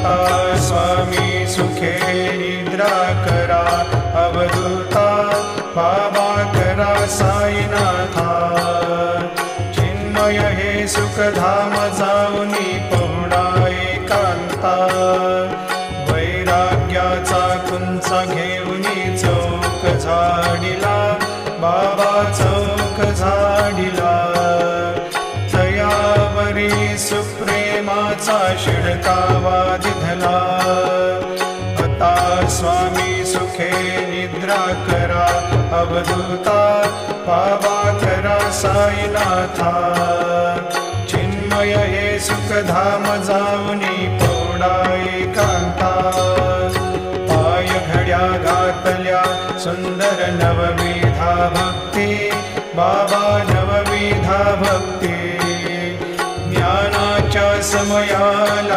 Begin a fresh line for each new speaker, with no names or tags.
आता स्वामी सुखे निद्रा करा अवधूता बाबा करा साईनाथा चिन्मय हे सुखधाम जाऊनी पहुडा एकांता वैराग्याचा कुंचा घेऊनी चौक झाडिला बाबा चौक झाडिला तयावरी सुप्रेमाचा शिडकावा दिधला आता स्वामी सुखे निद्रा करा अवधूता बाबा करा साईनाथा चिन्मय हे सुखधाम जाऊनी पौडा एकांता पाय घड्या घातल्या सुंदर नवविधा भक्ती बाबा नवविधा भक्ती ज्ञानाच्या समयाला